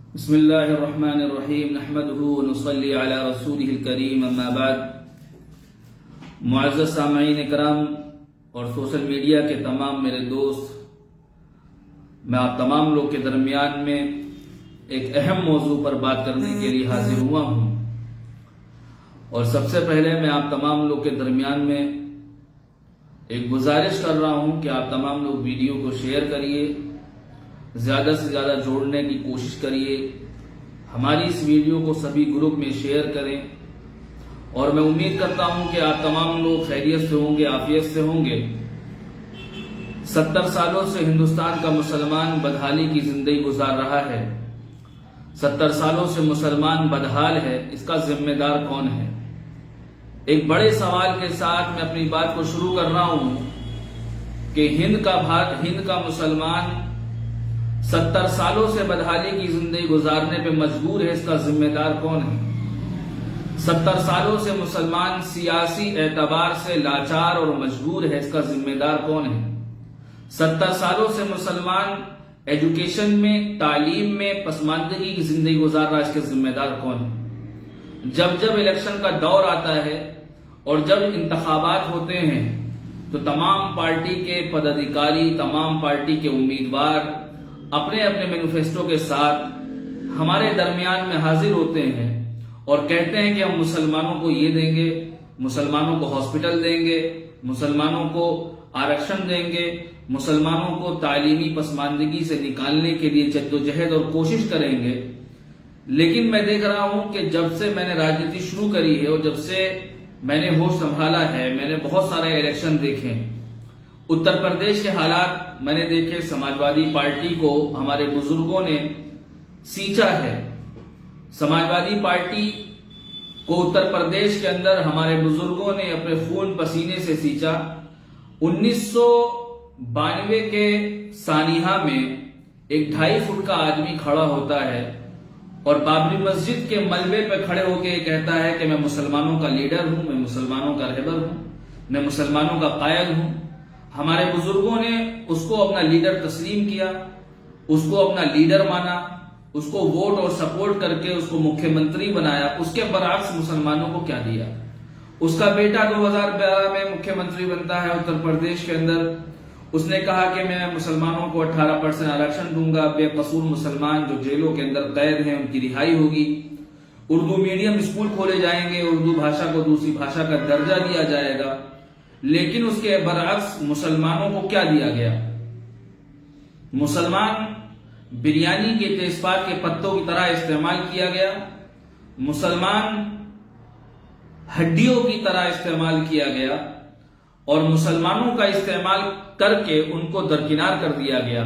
بسم اللہ الرحمن الرحیم نحمده ونصلی علی رسولہ الکریم اما بعد. معزز سامعین کرام اور سوشل میڈیا کے تمام میرے دوست، میں آپ تمام لوگ کے درمیان میں ایک اہم موضوع پر بات کرنے کے لیے حاضر ہوا ہوں. اور سب سے پہلے میں آپ تمام لوگ کے درمیان میں ایک گزارش کر رہا ہوں کہ آپ تمام لوگ ویڈیو کو شیئر کریے، زیادہ سے زیادہ جوڑنے کی کوشش کریے. ہماری اس ویڈیو کو سبھی گروپ میں شیئر کریں اور میں امید کرتا ہوں کہ آپ تمام لوگ خیریت سے ہوں گے، عافیت سے ہوں گے. 70 سالوں سے ہندوستان کا مسلمان بدحالی کی زندگی گزار رہا ہے. 70 سالوں سے مسلمان بدحال ہے، اس کا ذمہ دار کون ہے؟ ایک بڑے سوال کے ساتھ میں اپنی بات کو شروع کر رہا ہوں کہ ہند کا مسلمان 70 سالوں سے بدحالی کی زندگی گزارنے پہ مجبور ہے، اس کا ذمہ دار کون ہے؟ 70 سالوں سے مسلمان سیاسی اعتبار سے لاچار اور مجبور ہے، اس کا ذمہ دار کون ہے؟ 70 سالوں سے مسلمان ایجوکیشن میں، تعلیم میں پسماندگی کی زندگی گزار رہا ہے، اس کے ذمہ دار کون ہے؟ جب الیکشن کا دور آتا ہے اور جب انتخابات ہوتے ہیں تو تمام پارٹی کے پدادھیکاری، تمام پارٹی کے امیدوار اپنے اپنے مینیفیسٹو کے ساتھ ہمارے درمیان میں حاضر ہوتے ہیں اور کہتے ہیں کہ ہم مسلمانوں کو یہ دیں گے، مسلمانوں کو ہاسپٹل دیں گے، مسلمانوں کو آرکشن دیں گے، مسلمانوں کو تعلیمی پسماندگی سے نکالنے کے لیے جدوجہد اور کوشش کریں گے. لیکن میں دیکھ رہا ہوں کہ جب سے میں نے راجنیتی شروع کری ہے اور جب سے میں نے ہوش سنبھالا ہے، میں نے بہت سارے الیکشن دیکھے. اتر پردیش کے حالات میں نے دیکھے، سماجوادی پارٹی کو ہمارے بزرگوں نے سینچا ہے. سماجوادی پارٹی کو اتر پردیش کے اندر ہمارے بزرگوں نے اپنے خون پسینے سے سینچا. 1992 کے سانحہ میں ایک 2.5 فٹ کا آدمی کھڑا ہوتا ہے اور بابری مسجد کے ملبے پہ کھڑے ہو کے کہتا ہے کہ میں مسلمانوں کا لیڈر ہوں، میں مسلمانوں کا رہبر ہوں، میں مسلمانوں کا قائد ہوں. ہمارے بزرگوں نے اس کو اپنا لیڈر تسلیم کیا، اس کو اپنا لیڈر مانا، اس کو ووٹ اور سپورٹ کر کے اس کو مکھیہ منتری بنایا. اس کے برعکس مسلمانوں کو کیا دیا؟ اس کا بیٹا 2012 میں مکھیہ منتری بنتا ہے اتر پردیش کے اندر. اس نے کہا کہ میں مسلمانوں کو 18% آرکشن دوں گا، بے قصور مسلمان جو جیلوں کے اندر قید ہیں ان کی رہائی ہوگی، اردو میڈیم اسکول کھولے جائیں گے، اردو بھاشا کو دوسری بھاشا کا درجہ دیا جائے گا. لیکن اس کے برعکس مسلمانوں کو کیا دیا گیا؟ مسلمان بریانی کے تیزپات کے پتوں کی طرح استعمال کیا گیا، مسلمان ہڈیوں کی طرح استعمال کیا گیا اور مسلمانوں کا استعمال کر کے ان کو درکنار کر دیا گیا.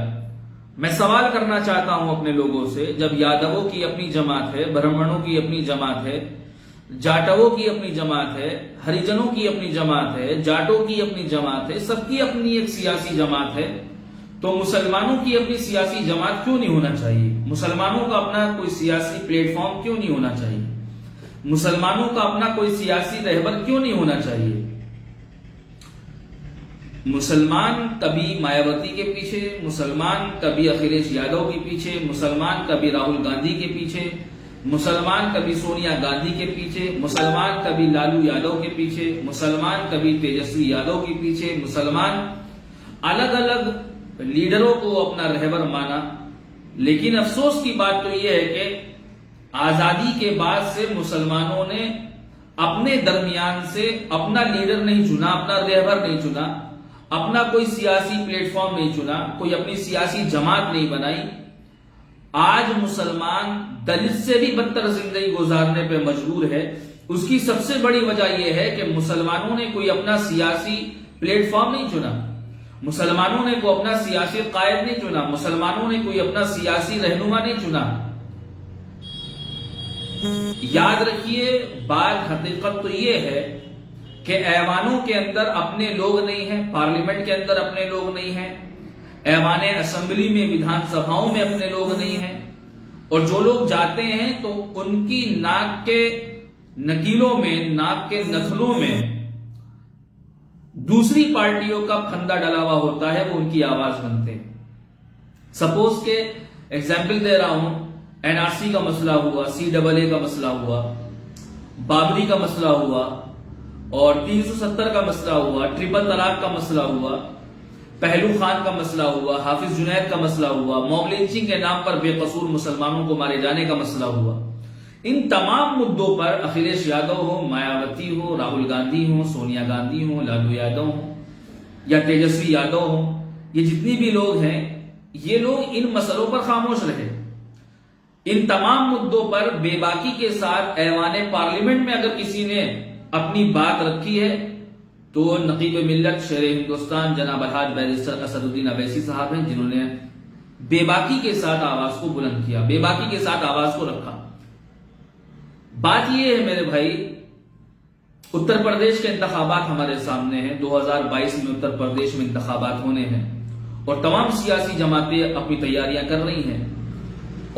میں سوال کرنا چاہتا ہوں اپنے لوگوں سے، جب یادووں کی اپنی جماعت ہے، برہمنوں کی اپنی جماعت ہے، جاٹووں کی اپنی جماعت ہے، ہریجنوں کی اپنی جماعت ہے، جاٹوں کی اپنی جماعت ہے، سب کی اپنی ایک سیاسی جماعت ہے، تو مسلمانوں کی اپنی سیاسی جماعت کیوں نہیں ہونا چاہیے؟ مسلمانوں کا اپنا کوئی سیاسی پلیٹ فارم کیوں نہیں ہونا چاہیے؟ مسلمانوں کا اپنا کوئی سیاسی رہبر کیوں نہیں ہونا چاہیے؟ مسلمان کبھی مایاوتی کے پیچھے، مسلمان کبھی اکھلیش یادو کے پیچھے، مسلمان کبھی راہل گاندھی کے پیچھے، مسلمان کبھی سونیا گاندھی کے پیچھے، مسلمان کبھی لالو یادو کے پیچھے، مسلمان کبھی تیجسوی یادو کے پیچھے، مسلمان الگ الگ لیڈروں کو اپنا رہبر مانا. لیکن افسوس کی بات تو یہ ہے کہ آزادی کے بعد سے مسلمانوں نے اپنے درمیان سے اپنا لیڈر نہیں چنا، اپنا رہبر نہیں چنا، اپنا کوئی سیاسی پلیٹ فارم نہیں چنا، کوئی اپنی سیاسی جماعت نہیں بنائی. آج مسلمان دلت سے بھی بدتر زندگی گزارنے پہ مجبور ہے. اس کی سب سے بڑی وجہ یہ ہے کہ مسلمانوں نے کوئی اپنا سیاسی پلیٹ فارم نہیں چنا، مسلمانوں نے کوئی اپنا سیاسی قائد نہیں چنا، مسلمانوں نے کوئی اپنا سیاسی رہنما نہیں چنا. یاد رکھیے، بات حقیقت تو یہ ہے کہ ایوانوں کے اندر اپنے لوگ نہیں ہیں، پارلیمنٹ کے اندر اپنے لوگ نہیں ہیں، ایوان اسمبلی میں، ویدھان سبھاؤں میں اپنے لوگ نہیں ہیں. اور جو لوگ جاتے ہیں تو ان کی ناک کے نکیلوں میں، ناک کے نتھلوں میں دوسری پارٹیوں کا پھندا ڈلا ہوا ہوتا ہے، وہ ان کی آواز بنتے ہیں. سپوز کہ ایگزامپل دے رہا ہوں NRC کا مسئلہ ہوا, CAA کا مسئلہ ہوا, بابری کا مسئلہ ہوا, اور 370 کا مسئلہ ہوا, ٹرپل طلاق کا مسئلہ ہوا, پہلو خان کا مسئلہ ہوا, حافظ جنید کا مسئلہ ہوا, موب لنچنگ کے نام پر بے قصور مسلمانوں کو مارے جانے کا مسئلہ ہوا. ان تمام مدوں پر اکھلیش یادو ہو, مایاوتی ہو, راہل گاندھی ہو, سونیا گاندھی ہو, لالو یادو ہو یا تیجسوی یادو ہو, یہ جتنی بھی لوگ ہیں یہ لوگ ان مسئلوں پر خاموش رہے. ان تمام مدوں پر بے باکی کے ساتھ ایوان پارلیمنٹ میں اگر کسی نے اپنی بات رکھی ہے تو نقیب ملت شیر ہندوستان جناب الحاج بیرسٹر اسد الدین اویسی صاحب ہیں, جنہوں نے بے باکی کے ساتھ آواز کو بلند کیا, بے باکی کے ساتھ آواز کو رکھا. بات یہ ہے میرے بھائی, اتر پردیش کے انتخابات ہمارے سامنے ہیں. 2022 میں اتر پردیش میں انتخابات ہونے ہیں اور تمام سیاسی جماعتیں اپنی تیاریاں کر رہی ہیں,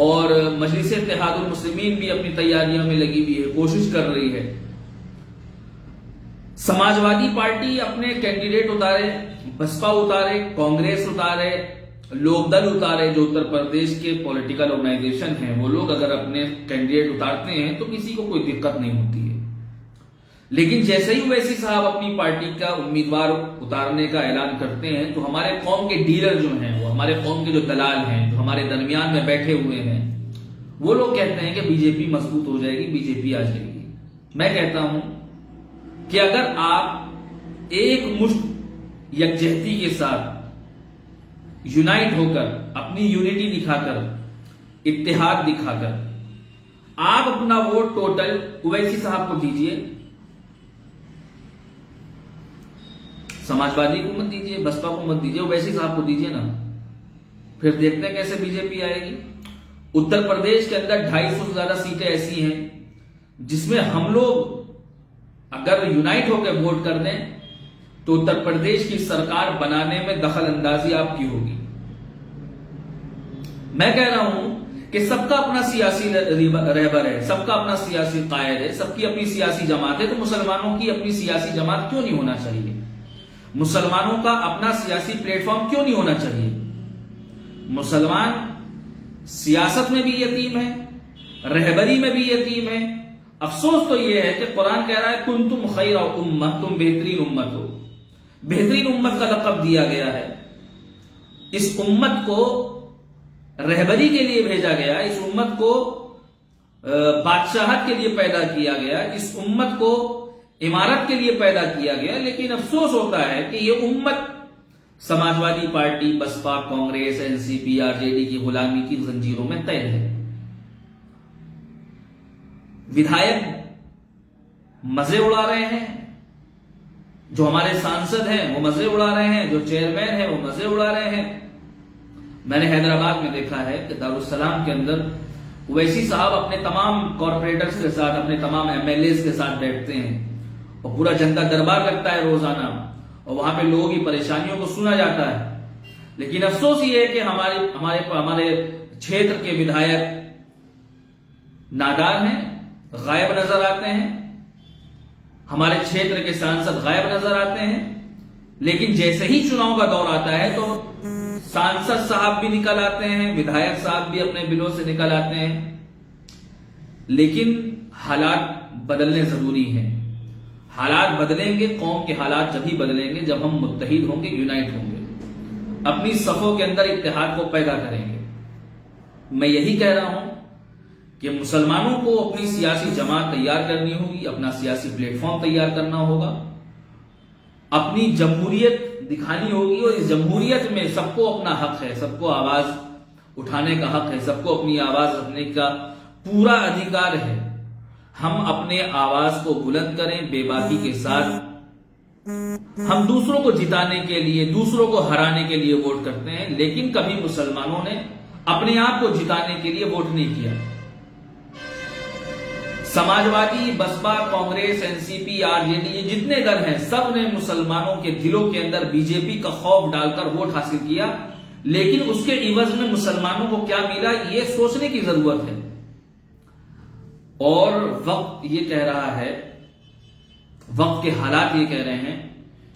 اور مجلس اتحاد المسلمین بھی اپنی تیاریوں میں لگی ہوئی ہے, کوشش کر رہی ہے. سماجوادی پارٹی اپنے کینڈیڈیٹ اتارے, بسپا اتارے, کانگریس اتارے, لوک دل اتارے, جو اتر پردیش کے پولیٹیکل آرگنائزیشن ہیں وہ لوگ اگر اپنے کینڈیڈیٹ اتارتے ہیں تو کسی کو کوئی دقت نہیں ہوتی ہے. لیکن جیسے ہی اویسی صاحب اپنی پارٹی کا امیدوار اتارنے کا اعلان کرتے ہیں تو ہمارے قوم کے ڈیلر جو ہیں, وہ ہمارے قوم کے جو دلال ہیں, جو ہمارے درمیان میں بیٹھے ہوئے ہیں, وہ لوگ کہتے ہیں کہ بی جے پی مضبوط ہو جائے گی, بی جے پی آ جائے گی. میں کہتا ہوں کہ اگر آپ ایک مشت یکجہتی کے ساتھ یونائٹ ہو کر, اپنی یونٹی دکھا کر, اتحاد دکھا کر آپ اپنا ووٹ ٹوٹل اویسی صاحب کو دیجئے, سماجوادی کو مت دیجئے, بسپا کو مت دیجئے, اویسی صاحب کو دیجئے نا, پھر دیکھتے ہیں کیسے بی جے پی آئے گی. اتر پردیش کے اندر 250 سے زیادہ سیٹیں ایسی ہیں جس میں ہم لوگ اگر یونائٹ ہو کے ووٹ کر دیں تو اتر پردیش کی سرکار بنانے میں دخل اندازی آپ کی ہوگی. میں کہہ رہا ہوں کہ سب کا اپنا سیاسی رہبر ہے, سب کا اپنا سیاسی قائد ہے, سب کی اپنی سیاسی جماعت ہے, تو مسلمانوں کی اپنی سیاسی جماعت کیوں نہیں ہونا چاہیے؟ مسلمانوں کا اپنا سیاسی پلیٹ فارم کیوں نہیں ہونا چاہیے؟ مسلمان سیاست میں بھی یتیم ہے, رہبری میں بھی یتیم ہے. افسوس تو یہ ہے کہ قرآن کہہ رہا ہے کنتم خیر امہ, تم بہترین امت ہو. بہترین امت کا لقب دیا گیا ہے. اس امت کو رہبری کے لیے بھیجا گیا, اس امت کو بادشاہت کے لیے پیدا کیا گیا, اس امت کو عمارت کے لیے پیدا کیا گیا. لیکن افسوس ہوتا ہے کہ یہ Amit Samajwadi Party, Baspa, Congress, NCP, RJD کی غلامی کی زنجیروں میں قید ہے. ودھائک مزے اڑا رہے ہیں, جو ہمارے سانسد ہیں وہ مزے اڑا رہے ہیں, جو چیئرمین ہیں وہ مزے اڑا رہے ہیں. میں نے حیدرآباد میں دیکھا ہے کہ دارالسلام کے اندر اویسی صاحب اپنے تمام کارپوریٹرز کے ساتھ, اپنے تمام MLAs کے ساتھ بیٹھتے ہیں اور پورا جنتا دربار لگتا ہے روزانہ, اور وہاں پہ لوگوں کی پریشانیوں کو سنا جاتا ہے. لیکن افسوس یہ ہے کہ ہمارے چھیتر کے ودھائک نادار ہیں, غائب نظر آتے ہیں, ہمارے چھیتر کے سانسد غائب نظر آتے ہیں. لیکن جیسے ہی چناؤ کا دور آتا ہے تو سانسد صاحب بھی نکل آتے ہیں, ودھائک صاحب بھی اپنے بلوں سے نکل آتے ہیں. لیکن حالات بدلنے ضروری ہیں. حالات بدلیں گے, قوم کے حالات جبھی بدلیں گے جب ہم متحد ہوں گے, یونائٹ ہوں گے, اپنی صفوں کے اندر اتحاد کو پیدا کریں گے. میں یہی کہہ رہا ہوں کہ مسلمانوں کو اپنی سیاسی جماعت تیار کرنی ہوگی, اپنا سیاسی پلیٹ فارم تیار کرنا ہوگا, اپنی جمہوریت دکھانی ہوگی, اور اس جمہوریت میں سب کو اپنا حق ہے, سب کو آواز اٹھانے کا حق ہے, سب کو اپنی آواز رکھنے کا پورا ادھیکار ہے. ہم اپنے آواز کو بلند کریں بے باکی کے ساتھ. ہم دوسروں کو جتانے کے لیے, دوسروں کو ہرانے کے لیے ووٹ کرتے ہیں, لیکن کبھی مسلمانوں نے اپنے آپ کو جتانے کے لیے ووٹ نہیں کیا. سماجوادی, بسپا, کانگریس, NCP, RJD, یہ جتنے دل ہیں سب نے مسلمانوں کے دلوں کے اندر بی جے پی کا خوف ڈال کر ووٹ حاصل کیا. لیکن اس کے عوض میں مسلمانوں کو کیا ملا, یہ سوچنے کی ضرورت ہے. اور وقت یہ کہہ رہا ہے, وقت کے حالات یہ کہہ رہے ہیں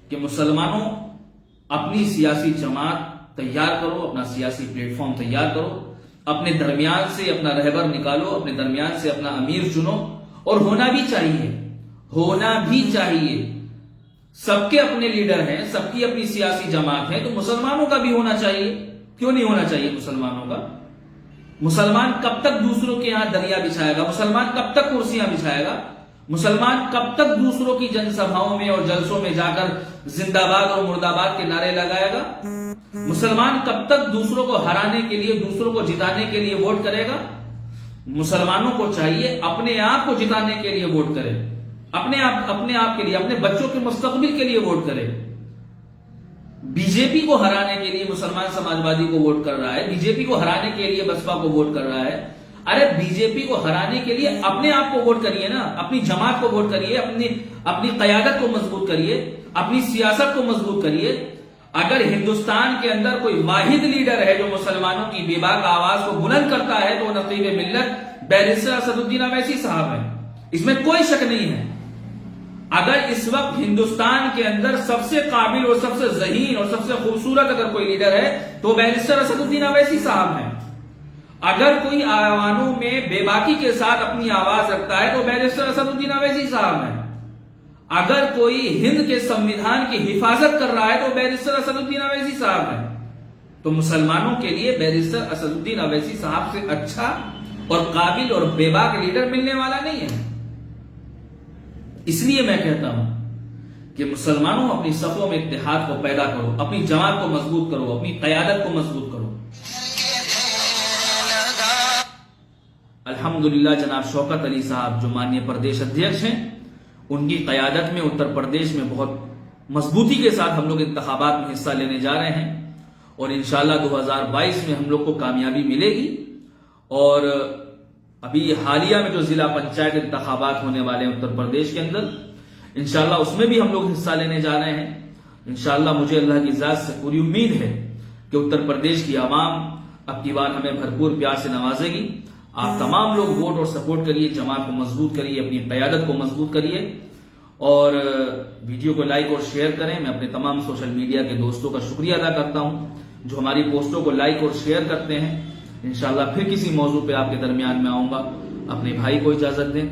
کہ مسلمانوں اپنی سیاسی جماعت تیار کرو, اپنا سیاسی پلیٹ فارم تیار کرو, اپنے درمیان سے اپنا رہبر نکالو، اپنے درمیان سے اپنا امیر چنو، اور ہونا بھی چاہیے۔ سب کے اپنے لیڈر ہیں، سب کی اپنی سیاسی جماعت ہے، تو مسلمانوں کا بھی ہونا چاہیے۔ کیوں نہیں ہونا چاہیے مسلمانوں کا؟ مسلمان کب تک دوسروں کے یہاں دریا بچھائے گا؟ مسلمان کب تک کرسیاں بچھائے گا؟ مسلمان کب تک دوسروں کی جن سبھاؤں میں اور جلسوں میں جا کر زندہ باد اور مرد آباد کے نعرے لگائے گا؟ مسلمان کب تک دوسروں کو ہرانے کے لیے، دوسروں کو جتانے کے لیے ووٹ کرے گا؟ مسلمانوں کو چاہیے اپنے آپ کو جتانے کے لیے ووٹ کرے، اپنے آپ کے لیے، اپنے بچوں کے مستقبل کے لیے ووٹ کرے۔ بی جے پی کو ہرانے کے لیے مسلمان سماجوادی کو ووٹ کر رہا ہے، بی جے پی کو ہرانے کے لیے بسپا کو ووٹ کر رہا ہے۔ ارے بی جے پی کو ہرانے کے لیے اپنے آپ کو ووٹ کریے نا، اپنی جماعت کو ووٹ کریے، اپنی قیادت کو مضبوط کریے، اپنی سیاست کو مضبوط کریے۔ اگر ہندوستان کے اندر کوئی واحد لیڈر ہے جو مسلمانوں کی بے باک آواز کو بلند کرتا ہے تو وہ نقیب ملت بیرسٹر اسدالدین اویسی صاحب ہیں، اس میں کوئی شک نہیں ہے۔ اگر اس وقت ہندوستان کے اندر سب سے قابل اور سب سے ذہین اور سب سے خوبصورت اگر کوئی لیڈر ہے تو بیرسٹر اسدالدین اویسی صاحب ہیں۔ اگر کوئی ایوانوں میں بے باکی کے ساتھ اپنی آواز رکھتا ہے تو بیرسٹر اسدالدین اویسی صاحب ہیں۔ اگر کوئی ہند کے سمویدھان کی حفاظت کر رہا ہے تو بیرسٹر اسدالدین اویسی صاحب ہیں۔ تو مسلمانوں کے لیے بیرسٹر اسدالدین اویسی صاحب سے اچھا اور قابل اور بے باک لیڈر ملنے والا نہیں ہے۔ اس لیے میں کہتا ہوں کہ مسلمانوں اپنی صفوں میں اتحاد کو پیدا کرو، اپنی جماعت کو مضبوط کرو، اپنی قیادت کو مضبوط کرو۔ الحمدللہ جناب شوکت علی صاحب جو مانیہ پردیش ادھیکش ہیں، ان کی قیادت میں اتر پردیش میں بہت مضبوطی کے ساتھ ہم لوگ انتخابات میں حصہ لینے جا رہے ہیں، اور انشاءاللہ 2022 میں ہم لوگ کو کامیابی ملے گی۔ اور ابھی حالیہ میں جو ضلع پنچایت انتخابات ہونے والے ہیں اتر پردیش کے اندر، انشاءاللہ اس میں بھی ہم لوگ حصہ لینے جا رہے ہیں۔ انشاءاللہ مجھے اللہ کی ذات سے پوری امید ہے کہ اتر پردیش کی عوام اب کی بار ہمیں بھرپور پیار سے نوازے گی۔ آپ تمام لوگ ووٹ اور سپورٹ کریے، جماعت کو مضبوط کریے، اپنی قیادت کو مضبوط کریے، اور ویڈیو کو لائک اور شیئر کریں۔ میں اپنے تمام سوشل میڈیا کے دوستوں کا شکریہ ادا کرتا ہوں جو ہماری پوسٹوں کو لائک اور شیئر کرتے ہیں۔ انشاءاللہ پھر کسی موضوع پہ آپ کے درمیان میں آؤں گا۔ اپنے بھائی کو اجازت دیں۔